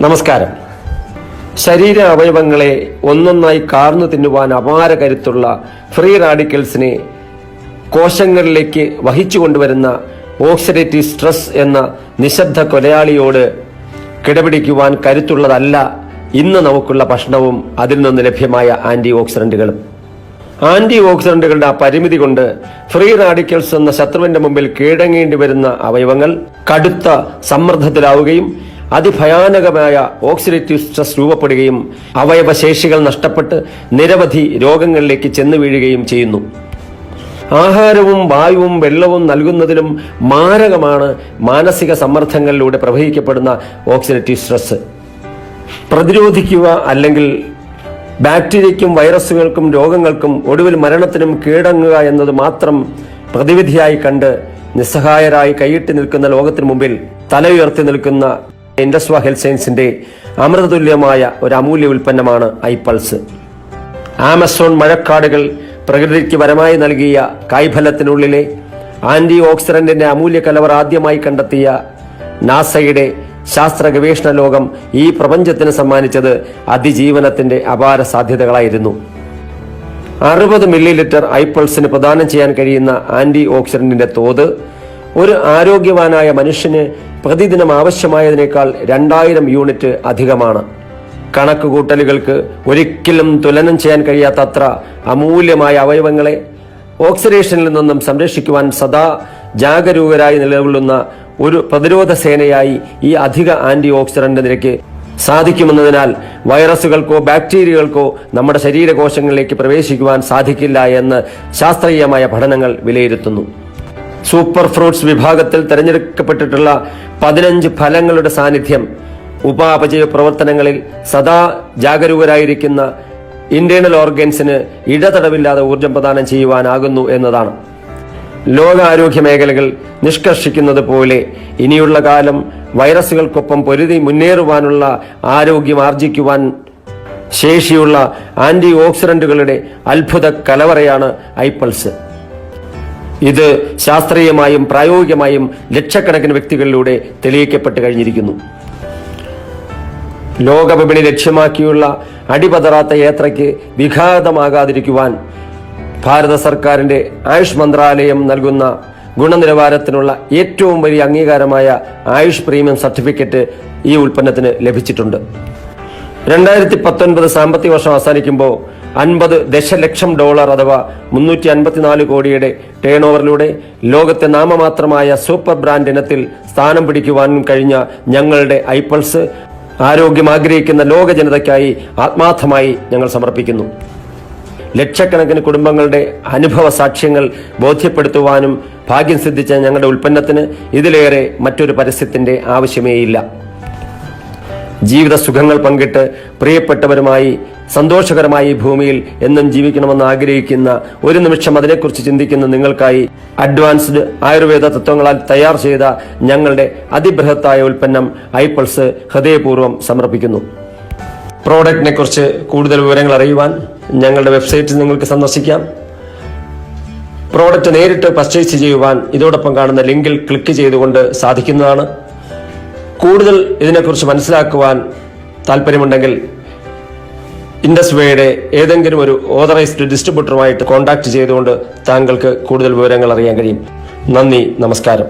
നമസ്കാരം. ശരീര അവയവങ്ങളെ ഒന്നൊന്നായി കാർന്നു തിന്നുവാൻ അപാര കരുത്തുള്ള ഫ്രീ റാഡിക്കൽസിനെ കോശങ്ങളിലേക്ക് വഹിച്ചു കൊണ്ടുവരുന്ന ഓക്സിഡേറ്റീവ് സ്ട്രെസ് എന്ന നിശബ്ദ കൊലയാളിയോട് കിടപിടിക്കുവാൻ കരുത്തുള്ളതല്ല ഇന്ന് നമുക്കുള്ള ഭക്ഷണവും അതിൽ നിന്ന് ലഭ്യമായ ആന്റി ഓക്സിഡന്റുകളും. ആന്റി ഓക്സിഡന്റുകളുടെ ആ പരിമിതി കൊണ്ട് ഫ്രീ റാഡിക്കൽസ് എന്ന ശത്രുവിന്റെ മുമ്പിൽ കീഴടങ്ങേണ്ടി വരുന്ന അവയവങ്ങൾ കടുത്ത സമ്മർദ്ദത്തിലാവുകയും അതിഭയാനകമായ ഓക്സിഡേറ്റീവ് സ്ട്രെസ് രൂപപ്പെടുകയും അവയവശേഷികൾ നഷ്ടപ്പെട്ട് നിരവധി രോഗങ്ങളിലേക്ക് ചെന്നു വീഴുകയും ചെയ്യുന്നു. ആഹാരവും വായുവും വെള്ളവും നൽകുന്നതിലും മാരകമാണ് മാനസിക സമ്മർദ്ദങ്ങളിലൂടെ പ്രവഹിക്കപ്പെടുന്ന ഓക്സിഡേറ്റീവ് സ്ട്രെസ്. പ്രതിരോധിക്കുക അല്ലെങ്കിൽ ബാക്ടീരിയയ്ക്കും വൈറസുകൾക്കും രോഗങ്ങൾക്കും ഒടുവിൽ മരണത്തിനും കീഴടങ്ങുക എന്നത് മാത്രം പ്രതിവിധിയായി കണ്ട് നിസ്സഹായരായി കൈയിട്ട് നിൽക്കുന്ന ലോകത്തിനു മുമ്പിൽ തല ഉയർത്തി നിൽക്കുന്ന ഇൻഡസ്വാ ഹെൽത്ത് സയൻസിന്റെ അമൃതതുല്യമായ ഒരു അമൂല്യ ഉൽപ്പന്നമാണ് ഐപൾസ്. ആമസോൺ മഴക്കാടുകൾ പ്രകൃതിക്ക് വരമായി നൽകിയ കായ്ഫലത്തിനുള്ളിലെ ആന്റി ഓക്സിഡന്റിന്റെ അമൂല്യ കലവർ ആദ്യമായി കണ്ടെത്തിയ നാസയുടെ ശാസ്ത്ര ഗവേഷണ ലോകം ഈ പ്രപഞ്ചത്തിന് സമ്മാനിച്ചത് അതിജീവനത്തിന്റെ അപാര സാധ്യതകളായിരുന്നു. 60 മില്ലി ഐപൾസിന് പ്രദാനം ചെയ്യാൻ കഴിയുന്ന ആന്റി ഓക്സിഡന്റിന്റെ തോത് ഒരു ആരോഗ്യവാനായ മനുഷ്യന് പ്രതിദിനം ആവശ്യമായതിനേക്കാൾ 2000 യൂണിറ്റ് അധികമാണ്. കണക്കുകൂട്ടലുകൾക്ക് ഒരിക്കലും തുലനം ചെയ്യാൻ കഴിയാത്തത്ര അമൂല്യമായ അവയവങ്ങളെ ഓക്സിഡേഷനിൽ നിന്നും സംരക്ഷിക്കുവാൻ സദാ ജാഗരൂകരായി നിലകൊള്ളുന്ന ഒരു പ്രതിരോധ സേനയായി ഈ അധിക ആന്റി ഓക്സിഡന്റ് നിരക്ക് സാധിക്കുമെന്നതിനാൽ വൈറസുകൾക്കോ ബാക്ടീരിയകൾക്കോ നമ്മുടെ ശരീരകോശങ്ങളിലേക്ക് പ്രവേശിക്കുവാൻ സാധിക്കില്ല എന്ന് ശാസ്ത്രീയമായ പഠനങ്ങൾ വിലയിരുത്തുന്നു. സൂപ്പർ ഫ്രൂട്ട്സ് വിഭാഗത്തിൽ തിരഞ്ഞെടുക്കപ്പെട്ടിട്ടുള്ള 15 ഫലങ്ങളുടെ സാന്നിധ്യം ഉപാപചയ പ്രവർത്തനങ്ങളിൽ സദാ ജാഗരൂകരായിരിക്കുന്ന ഇന്റേണൽ ഓർഗൻസിന് ഇടതടവില്ലാതെ ഊർജം പ്രദാനം ചെയ്യുവാനാകുന്നു എന്നതാണ്. ലോകാരോഗ്യ മേഖലകൾ നിഷ്കർഷിക്കുന്നത് പോലെ ഇനിയുള്ള കാലം വൈറസുകൾക്കൊപ്പം പൊരുതി മുന്നേറുവാനുള്ള ആരോഗ്യം ആർജിക്കുവാൻ ശേഷിയുള്ള ആന്റി ഓക്സിഡന്റുകളുടെ അത്ഭുത കലവറയാണ് ഐപൾസ്. ഇത് ശാസ്ത്രീയമായും പ്രായോഗികമായും ലക്ഷക്കണക്കിന് വ്യക്തികളിലൂടെ തെളിയിക്കപ്പെട്ട് കഴിഞ്ഞിരിക്കുന്നു. ലോകവിപണി ലക്ഷ്യമാക്കിയുള്ള അടിപതറാത്ത യാത്രയ്ക്ക് വിഘാതമാകാതിരിക്കുവാൻ ഭാരത സർക്കാരിന്റെ ആയുഷ് മന്ത്രാലയം നൽകുന്ന ഗുണനിലവാരത്തിനുള്ള ഏറ്റവും വലിയ അംഗീകാരമായ ആയുഷ് പ്രീമിയം സർട്ടിഫിക്കറ്റ് ഈ ഉൽപ്പന്നത്തിന് ലഭിച്ചിട്ടുണ്ട്. 2019 സാമ്പത്തിക വർഷം അവസാനിക്കുമ്പോൾ $50 ദശലക്ഷം അഥവാ 354 കോടിയുടെ ടേൺ ഓവറിലൂടെ ലോകത്തെ നാമമാത്രമായ സൂപ്പർ ബ്രാൻഡ് ഇനത്തിൽ സ്ഥാനം പിടിക്കുവാനും കഴിഞ്ഞ ഞങ്ങളുടെ ഐപൾസ് ആരോഗ്യം ആഗ്രഹിക്കുന്ന ലോക ജനതയ്ക്കായി ആത്മാർത്ഥമായി ഞങ്ങൾ സമർപ്പിക്കുന്നു. ലക്ഷക്കണക്കിന് കുടുംബങ്ങളുടെ അനുഭവ സാക്ഷ്യങ്ങൾ ബോധ്യപ്പെടുത്തുവാനും ഭാഗ്യം സിദ്ധിച്ച ഞങ്ങളുടെ ഉൽപ്പന്നത്തിന് ഇതിലേറെ മറ്റൊരു പരസ്യത്തിന്റെ ആവശ്യമേയില്ല. ജീവിത സുഖങ്ങൾ പങ്കിട്ട് പ്രിയപ്പെട്ടവരുമായി സന്തോഷകരമായി ഈ ഭൂമിയിൽ എന്നും ജീവിക്കണമെന്ന് ആഗ്രഹിക്കുന്ന ഒരു നിമിഷം അതിനെക്കുറിച്ച് ചിന്തിക്കുന്ന നിങ്ങൾക്കായി അഡ്വാൻസ്ഡ് ആയുർവേദ തത്വങ്ങളാൽ തയ്യാർ ചെയ്ത ഞങ്ങളുടെ അതിബൃഹത്തായ ഉൽപ്പന്നം ഐപൾസ് ഹൃദയപൂർവ്വം സമർപ്പിക്കുന്നു. പ്രോഡക്റ്റിനെ കുറിച്ച് കൂടുതൽ വിവരങ്ങൾ അറിയുവാൻ ഞങ്ങളുടെ വെബ്സൈറ്റിൽ നിങ്ങൾക്ക് സന്ദർശിക്കാം. പ്രോഡക്റ്റ് നേരിട്ട് പർച്ചേസ് ചെയ്യുവാൻ ഇതോടൊപ്പം കാണുന്ന ലിങ്കിൽ ക്ലിക്ക് ചെയ്തുകൊണ്ട് സാധിക്കുന്നതാണ്. കൂടുതൽ ഇതിനെക്കുറിച്ച് മനസ്സിലാക്കുവാൻ താല്പര്യമുണ്ടെങ്കിൽ ഇൻഡസ്വേയുടെ ഏതെങ്കിലും ഒരു ഓതറൈസ്ഡ് ഡിസ്ട്രിബ്യൂട്ടറുമായിട്ട് കോൺടാക്ട് ചെയ്തുകൊണ്ട് താങ്കൾക്ക് കൂടുതൽ വിവരങ്ങൾ അറിയാൻ കഴിയും. നന്ദി, നമസ്കാരം.